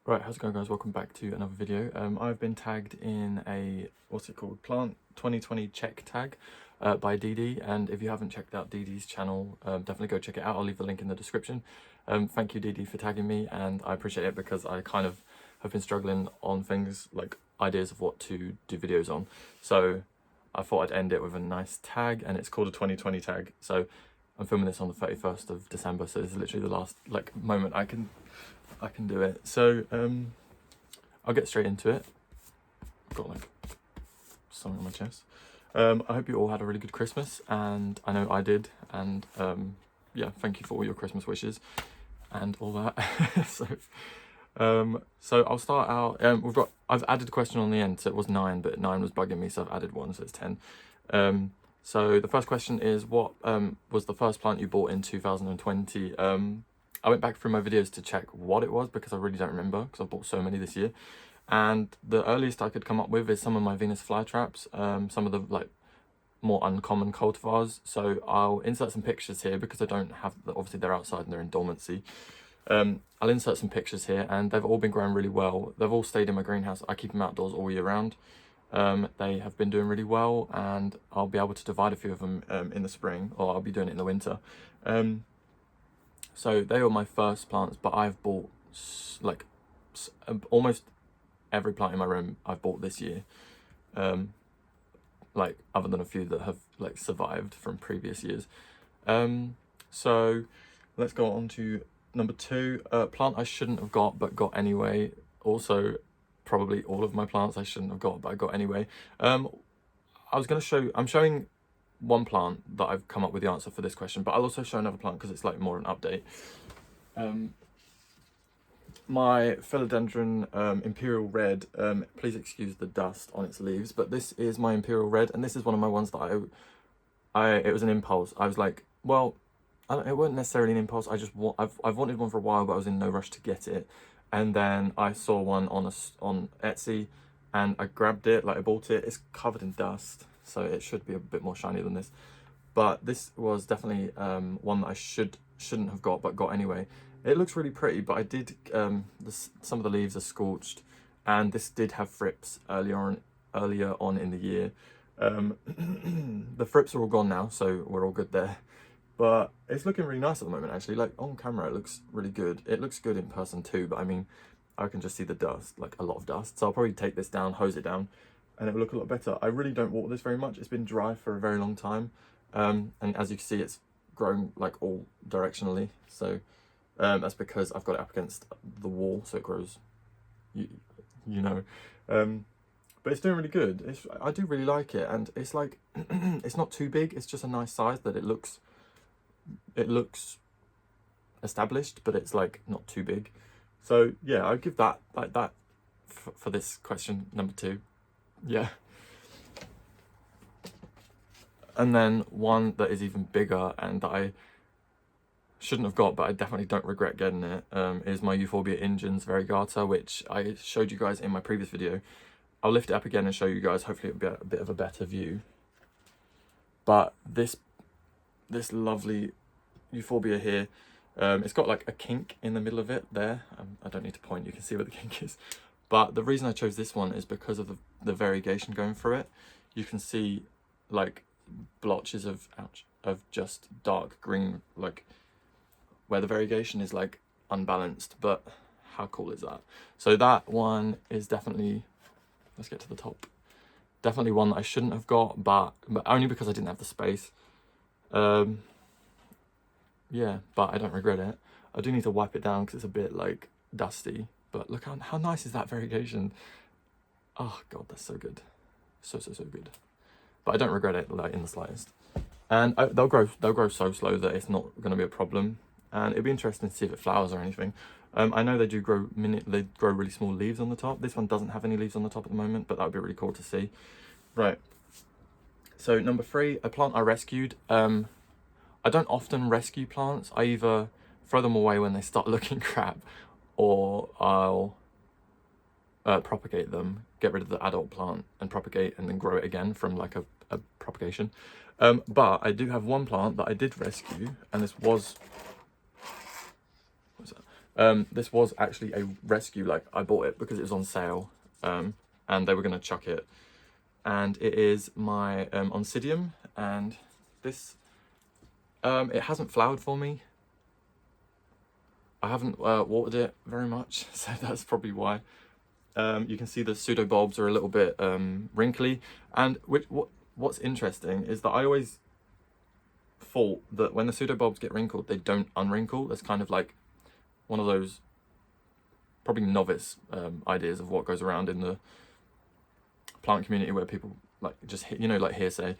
Right, how's it going, guys? Welcome back to another video. I've been tagged in a, what's it called, Plant 2020 check tag by DD, and if you haven't checked out DD's channel, definitely go check it out. I'll leave the link in the description. Thank you, DD, for tagging me, and I appreciate it because I kind of have been struggling on things like ideas of what to do videos on. So I thought I'd end it with a nice tag, and it's called a 2020 tag. So I'm filming this on the 31st of December, so this is literally the last moment I can do it. So I'll get straight into it. I've got like something on my chest. I hope you all had a really good Christmas, and I know I did, and yeah, thank you for all your Christmas wishes and all that. So I'll start out. I've added a question on the end, so it was 9, but 9 was bugging me, so I've added 1, so it's 10. So the first question is, what was the first plant you bought in 2020? I went back through my videos to check what it was because I really don't remember, because I've bought so many this year. And the earliest I could come up with is some of my Venus flytraps, some of the like more uncommon cultivars. So I'll insert some pictures here because I don't have, obviously they're outside and they're in dormancy. I'll insert some pictures here, and they've all been growing really well. They've all stayed in my greenhouse. I keep them outdoors all year round. They have been doing really well, and I'll be able to divide a few of them in the spring, or I'll be doing it in the winter. So they were my first plants, but I've bought like almost every plant in my room I've bought this year. Like other than a few that have like survived from previous years. So let's go on to number 2. Plant I shouldn't have got but got anyway. Also, probably all of my plants I shouldn't have got but I got anyway. I'm showing one plant that I've come up with the answer for this question, but I'll also show another plant because it's like more an update. My Philodendron Imperial Red, please excuse the dust on its leaves, but this is my Imperial Red, and this is one of my ones that it was an impulse. I was like, well, it wasn't necessarily an impulse. I've wanted one for a while, but I was in no rush to get it. And then I saw one on Etsy, and I grabbed it, like I bought it. It's covered in dust, so it should be a bit more shiny than this. But this was definitely one that I shouldn't have got, but got anyway. It looks really pretty, but I did, some of the leaves are scorched, and this did have thrips earlier on in the year. The thrips are all gone now, so we're all good there. But it's looking really nice at the moment, actually. Like on camera, it looks really good. It looks good in person too, but I mean, I can just see the dust, like a lot of dust. So I'll probably take this down, hose it down, and it will look a lot better. I really don't water this very much. It's been dry for a very long time. And as you can see, it's grown like all directionally. So that's because I've got it up against the wall, so it grows, you know. But it's doing really good. I do really like it, and it's like, it's not too big. It's just a nice size that it looks established, but it's like not too big. So yeah, I'd give that like that for this question number 2. Yeah. And then one that is even bigger and that I shouldn't have got, but I definitely don't regret getting it, is my Euphorbia Ingens Verigata, which I showed you guys in my previous video. I'll lift it up again and show you guys. Hopefully it'll be a bit of a better view. But this lovely Euphorbia here, it's got like a kink in the middle of it there. I don't need to point, you can see where the kink is. But the reason I chose this one is because of the variegation going through it. You can see like blotches of just dark green, like where the variegation is like unbalanced, but how cool is that? So that one is definitely, let's get to the top. Definitely one that I shouldn't have got, but only because I didn't have the space. Yeah, but I don't regret it. I do need to wipe it down because it's a bit like dusty, but look how nice is that variegation. Oh god, that's so good. So good. But I don't regret it like in the slightest. And they'll grow so slow that it's not going to be a problem. And it'd be interesting to see if it flowers or anything. I know they do grow really small leaves on the top. This one doesn't have any leaves on the top at the moment, but that would be really cool to see. Right. So number 3, a plant I rescued. I don't often rescue plants. I either throw them away when they start looking crap, or I'll propagate them, get rid of the adult plant and propagate, and then grow it again from like a propagation. But I do have one plant that I did rescue, and This was actually a rescue. Like, I bought it because it was on sale, and they were going to chuck it. And it is my Oncidium, and this, it hasn't flowered for me. I haven't watered it very much, so that's probably why. You can see the pseudobulbs are a little bit wrinkly, and what's interesting is that I always thought that when the pseudobulbs get wrinkled, they don't unwrinkle. That's kind of like one of those probably novice ideas of what goes around in the plant community, where people like just, you know, like hearsay.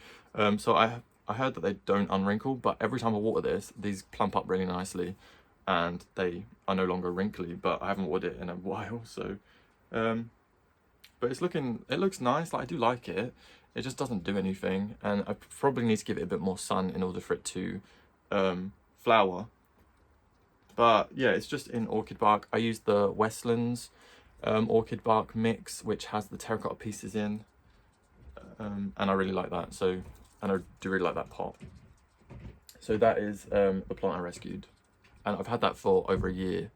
So I heard that they don't unwrinkle, but every time I water this, these plump up really nicely, and they are no longer wrinkly. But I haven't watered it in a while, so but it looks nice. Like, I do like it. It just doesn't do anything, and I probably need to give it a bit more sun in order for it to flower. But yeah, it's just in orchid bark. I used the Westlands orchid bark mix, which has the terracotta pieces in, and I really like that. So, and I do really like that pot. So that is the plant I rescued, and I've had that for over a year.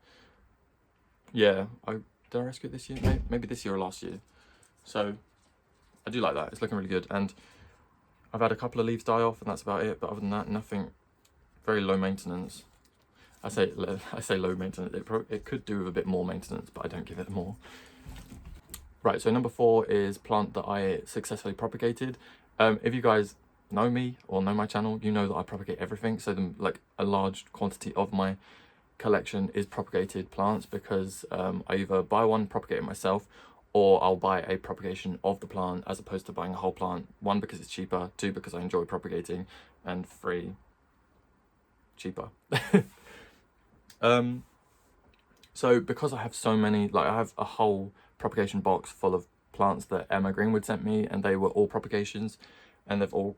Yeah, did I rescue it this year? Maybe this year or last year. So I do like that. It's looking really good, and I've had a couple of leaves die off, and that's about it. But other than that, nothing. Very low maintenance. I say low maintenance. It could do with a bit more maintenance, but I don't give it more. Right, so number 4 is plant that I successfully propagated. If you guys know me or know my channel, you know that I propagate everything. So like a large quantity of my collection is propagated plants, because I either buy one, propagate it myself, or I'll buy a propagation of the plant as opposed to buying a whole plant. 1, because it's cheaper, 2, because I enjoy propagating, and 3, cheaper. So because I have so many, like I have a whole propagation box full of plants that Emma Greenwood sent me, and they were all propagations, and they're all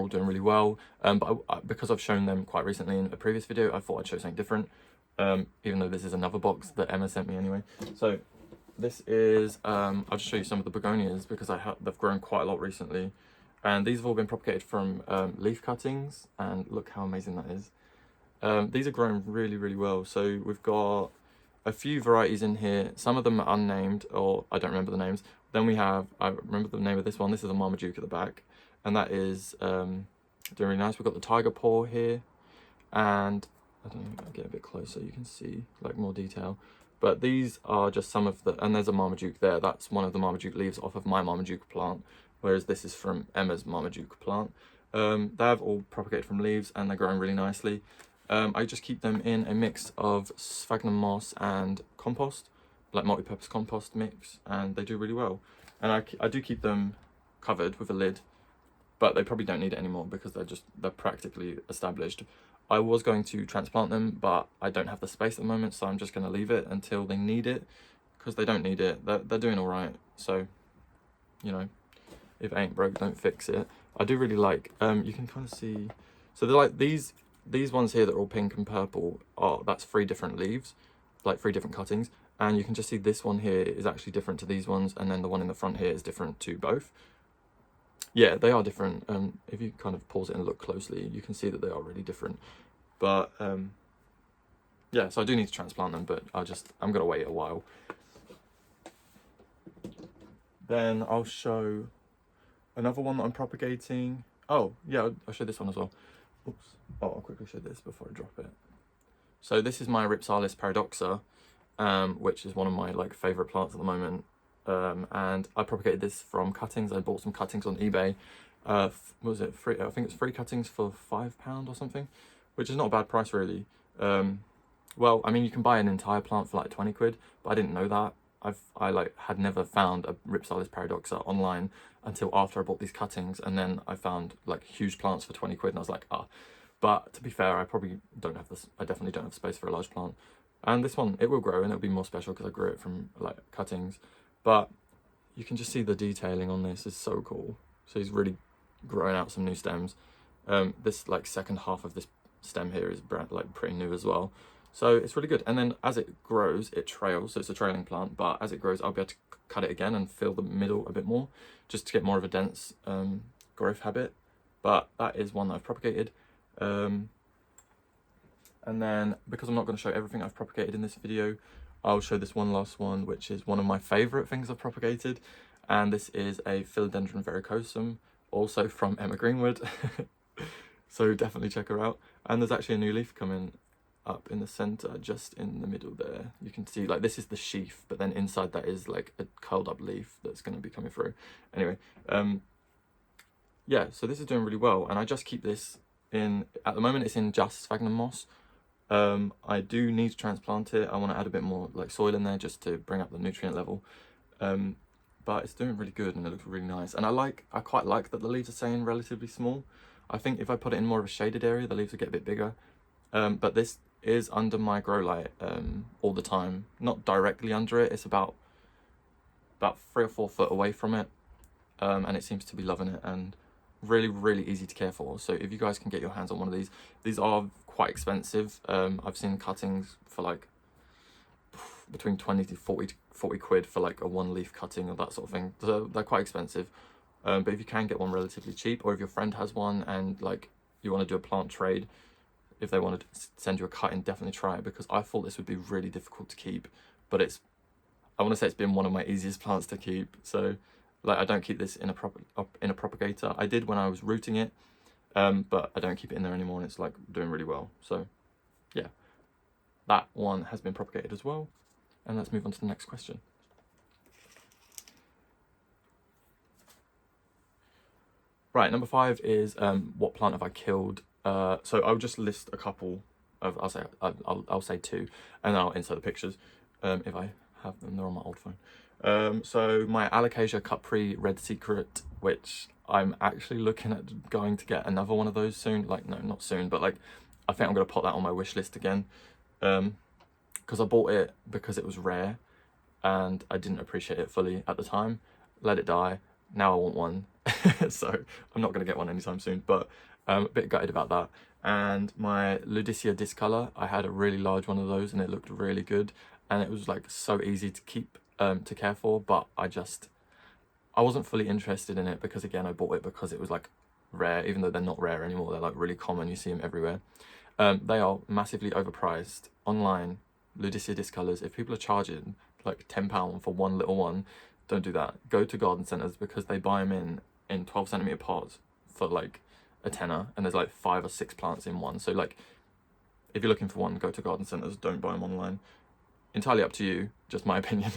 doing really well. But because I've shown them quite recently in a previous video, I thought I'd show something different, even though this is another box that Emma sent me anyway. So this is, I'll just show you some of the begonias, because they've grown quite a lot recently, and these have all been propagated from leaf cuttings, and look how amazing that is. These are growing really, really well. So we've got a few varieties in here. Some of them are unnamed, or I don't remember the names. Then I remember the name of this one. This is a Marmaduke at the back, and that is doing really nice. We've got the tiger paw here, and I don't know, I'll get a bit closer, you can see like more detail. But these are just some of the, and there's a Marmaduke there. That's one of the Marmaduke leaves off of my Marmaduke plant, whereas this is from Emma's Marmaduke plant. They have all propagated from leaves, and they're growing really nicely. I just keep them in a mix of sphagnum moss and compost, like multi-purpose compost mix, and they do really well. And I do keep them covered with a lid, but they probably don't need it anymore because they're practically established. I was going to transplant them, but I don't have the space at the moment, so I'm just going to leave it until they need it, because they don't need it. They're doing all right. So, you know, if it ain't broke, don't fix it. I do really like, you can kind of see, so they're like these ones here that are all pink and purple, that's 3 different leaves, like 3 different cuttings. And you can just see this one here is actually different to these ones, and then the one in the front here is different to both. Yeah, they are different. If you kind of pause it and look closely, you can see that they are really different. But yeah, so I do need to transplant them, but I'm gonna wait a while. Then I'll show another one that I'm propagating. Oh yeah, I'll show this one as well. Oops. Oh, I'll quickly show this before I drop it. So this is my Ripsaws Paradox, which is one of my like favorite plants at the moment. And I propagated this from cuttings. I bought some cuttings on eBay. What was it? Free? I think it's 3 cuttings for £5 or something, which is not a bad price really. Well, I mean, you can buy an entire plant for like 20 quid, but I didn't know that. I had never found a Ripsaws Paradox online until after I bought these cuttings, and then I found like huge plants for 20 quid, and I was like, ah. But to be fair, I probably don't have this. I definitely don't have space for a large plant. And this one, it will grow, and it'll be more special because I grew it from like cuttings. But you can just see the detailing on this is so cool. So he's really growing out some new stems. This like second half of this stem here is like pretty new as well. So it's really good. And then as it grows, it trails. So it's a trailing plant, but as it grows, I'll be able to cut it again and fill the middle a bit more, just to get more of a dense growth habit. But that is one that I've propagated. And then, because I'm not going to show everything I've propagated in this video, I'll show this one last one, which is one of my favourite things I've propagated. And this is a Philodendron vericosum, also from Emma Greenwood. So definitely check her out. And there's actually a new leaf coming up in the centre, just in the middle there. You can see, like, this is the sheath, but then inside that is like a curled up leaf that's going to be coming through. Anyway, yeah, so this is doing really well. And I just keep this in, at the moment it's in just sphagnum moss. I do need to transplant it. I want to add a bit more like soil in there just to bring up the nutrient level. But it's doing really good and it looks really nice. And I quite like that the leaves are staying relatively small. I think if I put it in more of a shaded area, the leaves will get a bit bigger. But this is under my grow light all the time. Not directly under it. It's about 3 or 4 foot away from it. And it seems to be loving it and really, really easy to care for. So if you guys can get your hands on one of these are quite expensive. I've seen cuttings for like between 20 to 40 quid for like a 1 leaf cutting or that sort of thing. So they're quite expensive. But if you can get one relatively cheap, or if your friend has one and like you want to do a plant trade, if they want to send you a cutting, definitely try it, because I thought this would be really difficult to keep, but I want to say it's been one of my easiest plants to keep. So like, I don't keep this in a propagator. I did when I was rooting it, but I don't keep it in there anymore, and it's like doing really well. So yeah, that one has been propagated as well. And let's move on to the next question. Right, number 5 is what plant have I killed? So I'll just list a couple of, I'll say 2, and then I'll insert the pictures if I have them. They're on my old phone. So my Alocasia Capri Red Secret, which I'm actually looking at going to get another one of those soon. Like, no, not soon, but like, I think I'm going to put that on my wish list again. Because I bought it because it was rare and I didn't appreciate it fully at the time. Let it die. Now I want one. So I'm not going to get one anytime soon, but I'm a bit gutted about that. And my Ludicia Discolor, I had a really large one of those and it looked really good. And it was like so easy to keep, to care for, but I wasn't fully interested in it because, again, I bought it because it was like rare, even though they're not rare anymore. They're like really common. You see them everywhere. They are massively overpriced online. Ludicia Discolors, if people are charging like £10 for one little one, don't do that. Go to garden centres, because they buy them in 12cm pots for like a tenner, and there's like 5 or 6 plants in one. So like, if you're looking for one, go to garden centres, don't buy them online. Entirely up to you, just my opinion.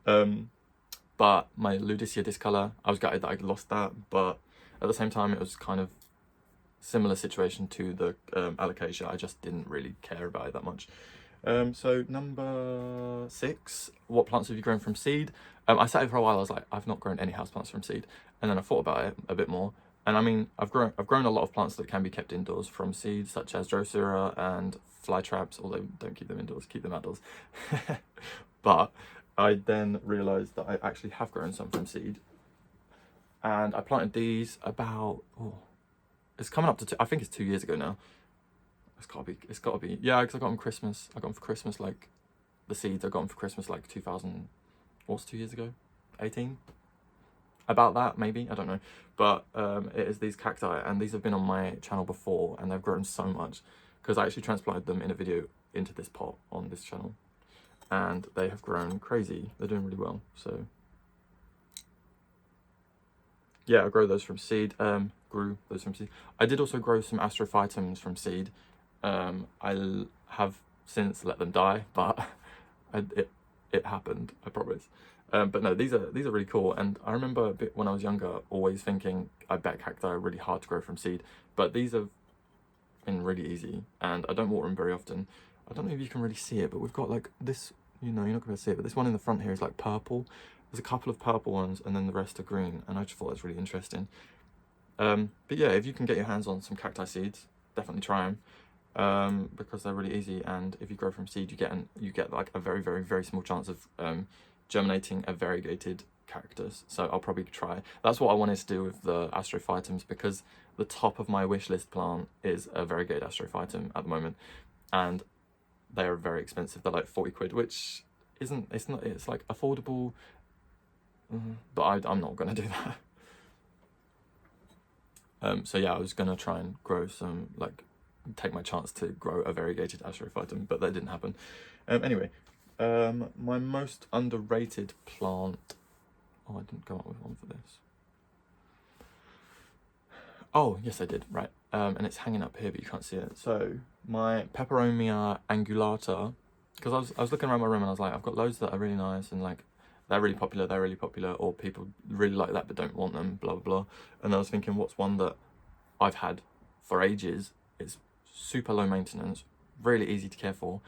But my Ludicia Discolor, I was gutted that I lost that, but at the same time it was kind of similar situation to the Alocasia. I just didn't really care about it that much. So number 6, what plants have you grown from seed? I sat here for a while. I was like, I've not grown any houseplants from seed, and then I thought about it a bit more. And I mean, I've grown a lot of plants that can be kept indoors from seed, such as Drosera and fly traps. Although don't keep them indoors, keep them outdoors. But I then realised that I actually have grown some from seed, and I planted these about it's coming up to I think it's 2 years ago now. It's gotta be, yeah, because I got them Christmas. I got them for Christmas, like, the seeds I got them for Christmas, like 2000, what's 2 years ago? 18? About that, maybe, I don't know. But it is these cacti, and these have been on my channel before, and they've grown so much, because I actually transplanted them in a video into this pot on this channel, and they have grown crazy. They're doing really well, so yeah, I grew those from seed. I did also grow some astrophytums from seed. I have since let them die, but it happened, I promise. But no, these are really cool. And I remember a bit when I was younger, always thinking, I bet cacti are really hard to grow from seed, but these have been really easy, and I don't water them very often. I don't know if you can really see it, but we've got like this, you're not going to see it, but this one in the front here is like purple. There's a couple of purple ones, and then the rest are green, and I just thought it was really interesting. But yeah, if you can get your hands on some cacti seeds, definitely try them, because they're really easy. And if you grow from seed, you get like a very, very, very small chance of germinating a variegated cactus. So I'll probably try. That's what I wanted to do with the astrophytums, because the top of my wish list plant is a variegated astrophytum at the moment, and they are very expensive. They're like 40 quid, which it's like affordable, but I'm not gonna do that. So yeah, I was gonna try and grow some like take my chance to grow a variegated Astrophytum, but that didn't happen. Anyway, my most underrated plant. Oh, I didn't come up with one for this. Oh, yes, I did. Right. And it's hanging up here, but you can't see it. So my Pepperoni angulata, because I was looking around my room and I was like, I've got loads that are really nice and like they're really popular, or people really like that but don't want them, blah, blah, blah. And I was thinking, what's one that I've had for ages? It's super low maintenance, really easy to care for.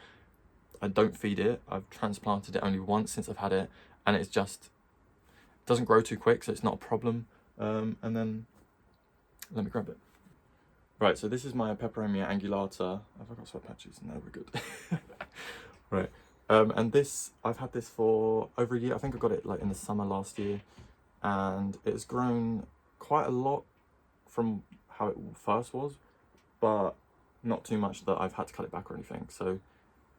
I don't feed it. I've transplanted it only once since I've had it, and it's just doesn't grow too quick, so it's not a problem. And then let me grab it. Right, so this is my Pepperoni angulata. Have I got sweat patches? No, we're good. Right, and this, I've had this for over a year. I think I got it like in the summer last year, and it's grown quite a lot from how it first was, but not too much that I've had to cut it back or anything. So,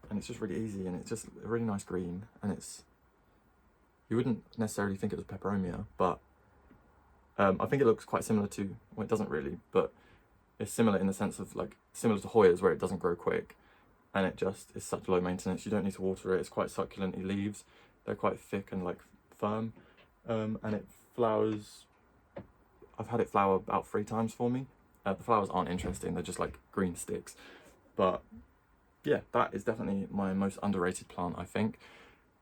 and it's just really easy, and it's just a really nice green, and it's, you wouldn't necessarily think it was Pepperomia, but I think it looks quite similar to, well, it doesn't really, but it's similar in the sense of like similar to Hoyas, where it doesn't grow quick and it just is such low maintenance. You don't need to water it. It's quite succulent leaves. They're quite thick and like firm, and it flowers. I've had it flower about 3 times for me. The flowers aren't interesting. They're just like green sticks. But yeah, that is definitely my most underrated plant, I think.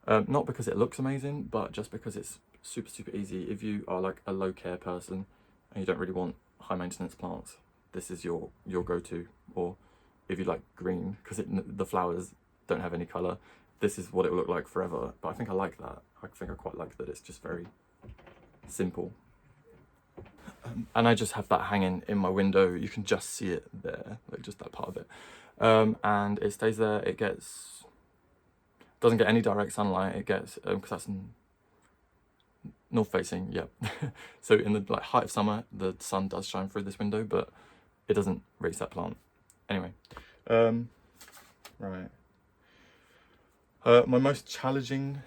Not because it looks amazing, but just because it's super easy. If you are like a low care person and you don't really want high maintenance plants, this is your go-to. Or if you like green, because the flowers don't have any colour, this is what it will look like forever. But I think I like that. I think I quite like that it's just very simple. And I just have that hanging in my window. You can just see it there, like just that part of it. And it stays there. It doesn't get any direct sunlight. It gets, because that's north facing, yeah. So in the like height of summer, the sun does shine through this window, but it doesn't reach that plant. Anyway, right. My most challenging,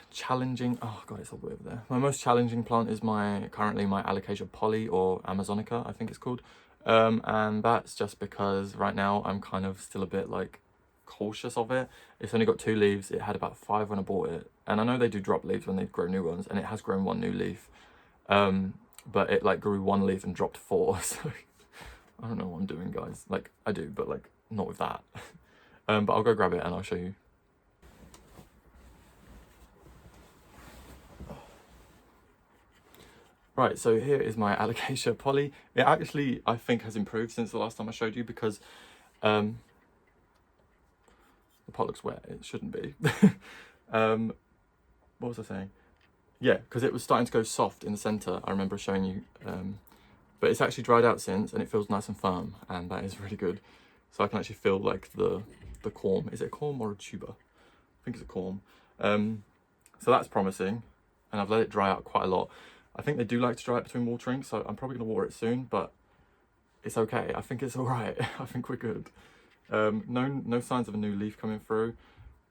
oh god, it's all the way over there. My most challenging plant is currently my Alocasia poly, or Amazonica, I think it's called. And that's just because right now I'm kind of still a bit like cautious of it. It's only got 2 leaves. It had about 5 when I bought it. And I know they do drop leaves when they grow new ones, and it has grown 1 new leaf. But it like grew 1 leaf and dropped 4, so I don't know what I'm doing, guys. Like, I do, but like not with that. But I'll go grab it and I'll show you. Right, so here is my Alocasia poly. It actually, I think, has improved since the last time I showed you, because the pot looks wet. It shouldn't be. What was I saying? Yeah, because it was starting to go soft in the centre. I remember showing you. But it's actually dried out since, and it feels nice and firm, and that is really good. So I can actually feel like the corm. Is it a corm or a tuber? I think it's a corm. So that's promising, and I've let it dry out quite a lot. I think they do like to dry it between watering, so I'm probably going to water it soon, but it's okay. I think it's all right. I think we're good. No signs of a new leaf coming through,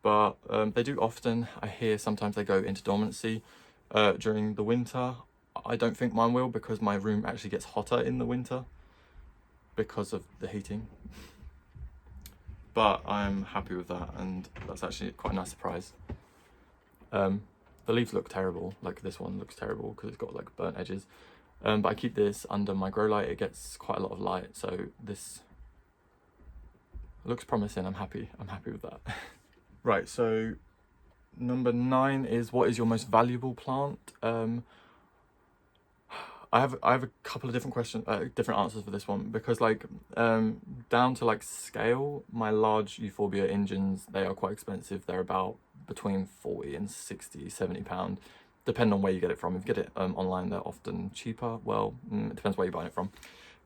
but they do often. I hear sometimes they go into dormancy during the winter. I don't think mine will, because my room actually gets hotter in the winter because of the heating. But I'm happy with that, and that's actually quite a nice surprise. The leaves look terrible, like this one looks terrible because it's got like burnt edges. But I keep this under my grow light. It gets quite a lot of light, so this looks promising. I'm happy with that. Right, so number 9 is, what is your most valuable plant? I have a couple of different questions, different answers for this one, because like down to like scale, my large Euphorbia Ingens, they are quite expensive. They're about between 40 and 60, 70 pound, depending on where you get it from. If you get it online, they're often cheaper. Well, it depends where you're buying it from.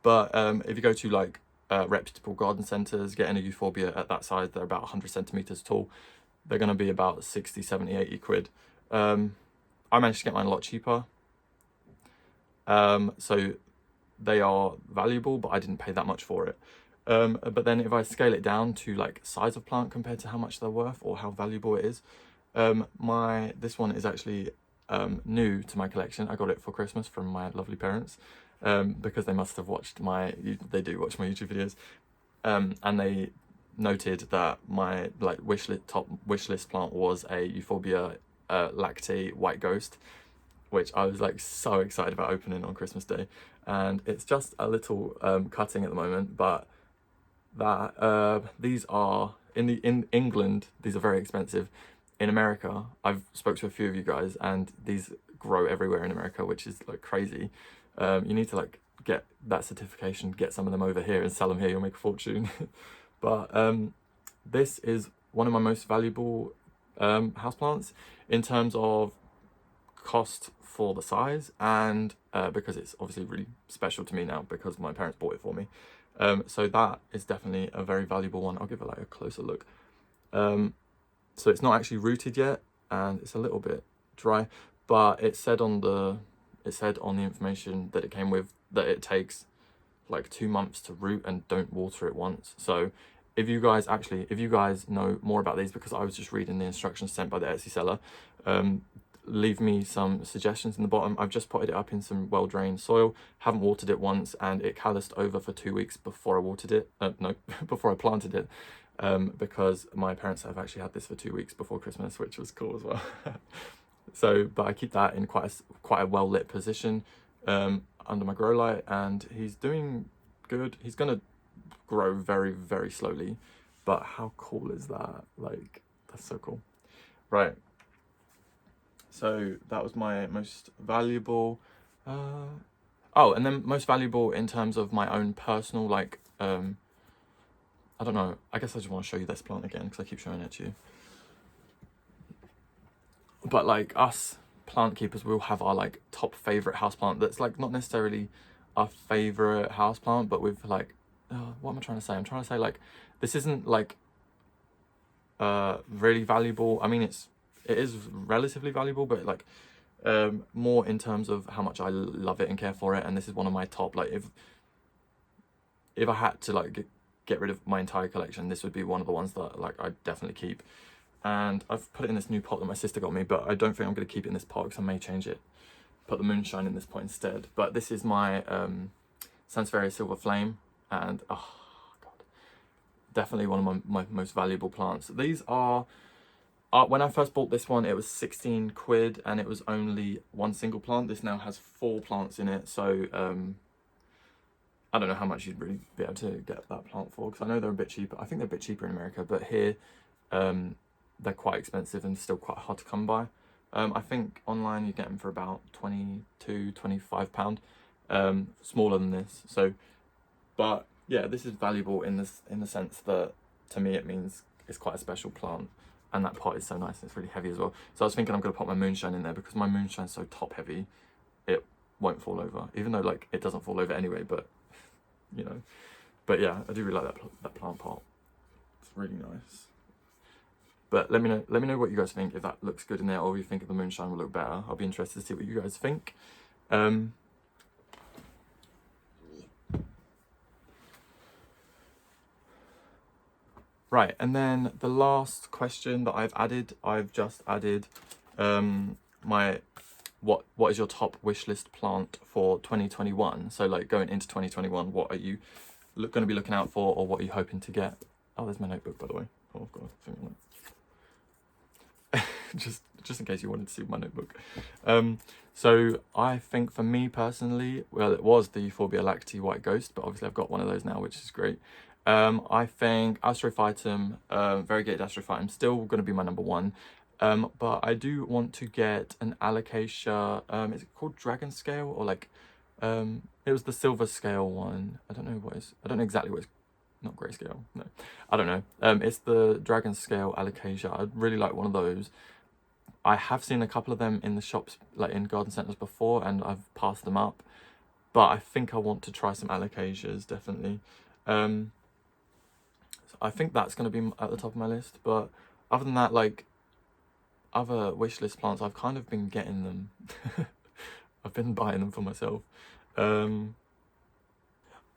But if you go to like reputable garden centres, getting a Euphorbia at that size, they're about 100 centimetres tall. They're going to be about 60, 70, 80 quid. I managed to get mine a lot cheaper. So they are valuable, but I didn't pay that much for it. But then if I scale it down to like size of plant compared to how much they're worth or how valuable it is, this one is actually new to my collection. I got it for Christmas from my lovely parents, because they must have watched they do watch my YouTube videos. and they noted that my like top wishlist plant was a Euphorbia lactee white ghost, which I was like so excited about opening on Christmas Day. And it's just a little cutting at the moment, but that these are in England, these are very expensive. In America, I've spoke to a few of you guys, and these grow everywhere in America, which is like crazy. You need to like get that certification, get some of them over here and sell them here, you'll make a fortune. But this is one of my most valuable houseplants in terms of cost for the size, and because it's obviously really special to me now because my parents bought it for me. So that is definitely a very valuable one. I'll give it like a closer look. So it's not actually rooted yet, and it's a little bit dry, but it said on the information that it came with that it takes like 2 months to root and don't water it once. So if you guys know more about these, because I was just reading the instructions sent by the Etsy seller, leave me some suggestions in the bottom. I've just potted it up in some well-drained soil, haven't watered it once, and it calloused over for 2 weeks before I watered it. No, before I planted it, because my parents have actually had this for 2 weeks before Christmas, which was cool as well. So, but I keep that in quite a well-lit position under my grow light, and he's doing good. He's gonna grow very, very slowly, but how cool is that? Like, that's so cool. Right. So that was my most valuable. Oh, and then most valuable in terms of my own personal, like, I don't know. I guess I just want to show you this plant again because I keep showing it to you. But like us plant keepers, we'll have our like top favorite houseplant that's like not necessarily our favorite houseplant, but with like, what am I trying to say? I'm trying to say like, this isn't like really valuable. I mean, it is relatively valuable, but like more in terms of how much I love it and care for it. And this is one of my top, like if I had to like get rid of my entire collection, this would be one of the ones that like I'd definitely keep. And I've put it in this new pot that my sister got me, but I don't think I'm going to keep it in this pot because I may change it, put the moonshine in this pot instead. But this is my Sansevieria Silver Flame, and oh god, definitely one of my most valuable plants. These are when I first bought this one, it was 16 quid and it was only one single plant. This now has 4 plants in it, so I don't know how much you'd really be able to get that plant for, because I know they're a bit cheaper. I think they're a bit cheaper in America, but here they're quite expensive and still quite hard to come by. I think online you get them for about £22–25, smaller than this. So, but yeah, this is valuable in the sense that to me it means it's quite a special plant, and that pot is so nice and it's really heavy as well. So I was thinking I'm going to put my moonshine in there because my moonshine's so top heavy, it won't fall over, even though like it doesn't fall over anyway, but you know. But yeah, I do really like that plant pot. It's really nice. But let me know what you guys think, if that looks good in there, or if you think the moonshine will look better. I'll be interested to see what you guys think. Right, and then the last question that I've just added what is your top wish list plant for 2021? So like going into 2021, what are you going to be looking out for, or what are you hoping to get? Oh, there's my notebook, by the way. Oh, I've got a thing on it. just in case you wanted to see my notebook. So I think for me personally, well, it was the Euphorbia lactee white ghost, but obviously I've got one of those now, which is great. I think Astrophytum, variegated Astrophytum, still going to be my number one. But I do want to get an alocasia. Is it called dragon scale, or like it was the silver scale one? I don't know I don't know exactly what it's. Not grayscale, no, I don't know. It's the dragon scale alocasia. I'd really like one of those. I have seen a couple of them in the shops, like in garden centres before, and I've passed them up. But I think I want to try some alocasias, definitely. So I think that's going to be at the top of my list. But other than that, like other wish list plants, I've kind of been getting them. I've been buying them for myself.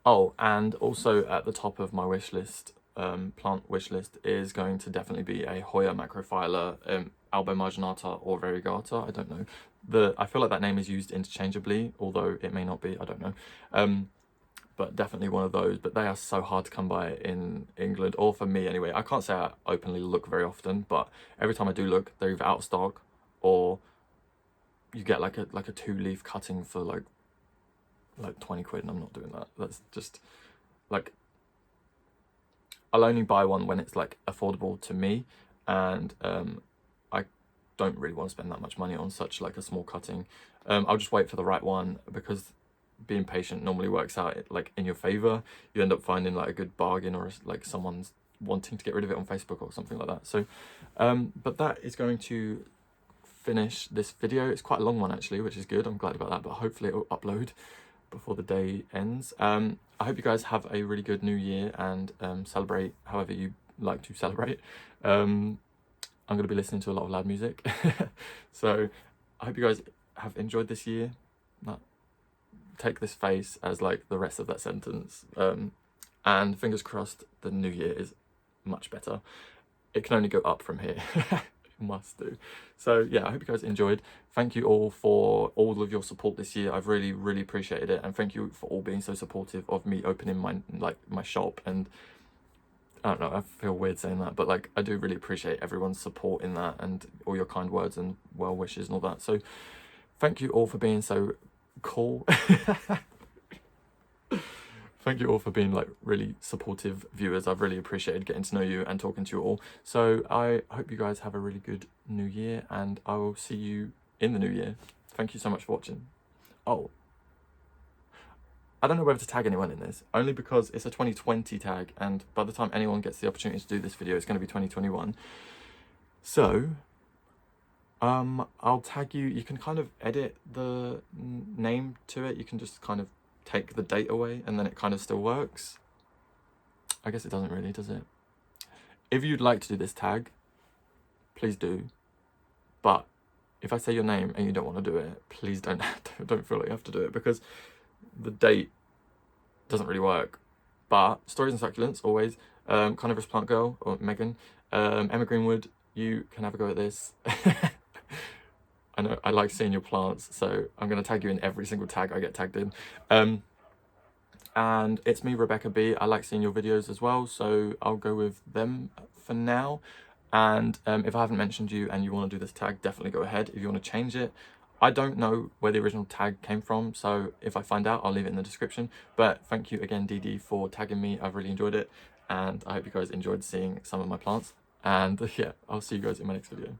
Oh, and also at the top of my wish list, plant wish list, is going to definitely be a Hoya macrophylla, albomarginata or verigata. I don't know. I feel like that name is used interchangeably, although it may not be. I don't know. but definitely one of those. But they are so hard to come by in England, or for me anyway. I can't say I openly look very often, but every time I do look, they're either out of stock, or you get like a 2-leaf cutting for like 20 quid, and I'm not doing that. That's just like, I'll only buy one when it's like affordable to me, and I don't really want to spend that much money on such like a small cutting. I'll just wait for the right one, because being patient normally works out like in your favor. You end up finding like a good bargain, or like someone's wanting to get rid of it on Facebook or something like that. So but that is going to finish this video. It's quite a long one actually, which is good. I'm glad about that, but hopefully it will upload before the day ends. I hope you guys have a really good new year, and celebrate however you like to celebrate. I'm going to be listening to a lot of loud music. So I hope you guys have enjoyed this year. Take this face as like the rest of that sentence, and fingers crossed the new year is much better. It can only go up from here. It must do. So yeah, I hope you guys enjoyed. Thank you all for all of your support this year. I've really appreciated it, and thank you for all being so supportive of me opening my shop. And I don't know, I feel weird saying that, but like I do really appreciate everyone's support in that, and all your kind words and well wishes and all that. So thank you all for being so cool. Thank you all for being like really supportive viewers. I've really appreciated getting to know you and talking to you all. So I hope you guys have a really good new year, and I will see you in the new year. Thank you so much for watching. Oh, I don't know whether to tag anyone in this, only because it's a 2020 tag, and by the time anyone gets the opportunity to do this video, it's going to be 2021. So I'll tag you. You can kind of edit the name to it. You can just kind of take the date away, and then it kind of still works. I guess it doesn't really, does it? If you'd like to do this tag, please do. But if I say your name and you don't want to do it, please don't feel like you have to do it, because the date doesn't really work. But Stories and Succulents, always. Carnivorous Plant Girl, or Megan. Emma Greenwood, you can have a go at this. I know I like seeing your plants, so I'm going to tag you in every single tag I get tagged in. And ItsMeRebeccaB, I like seeing your videos as well, so I'll go with them for now. And if I haven't mentioned you and you want to do this tag, definitely go ahead. If you want to change it, I don't know where the original tag came from, so if I find out, I'll leave it in the description. But thank you again, DD, for tagging me. I've really enjoyed it, and I hope you guys enjoyed seeing some of my plants. And yeah, I'll see you guys in my next video.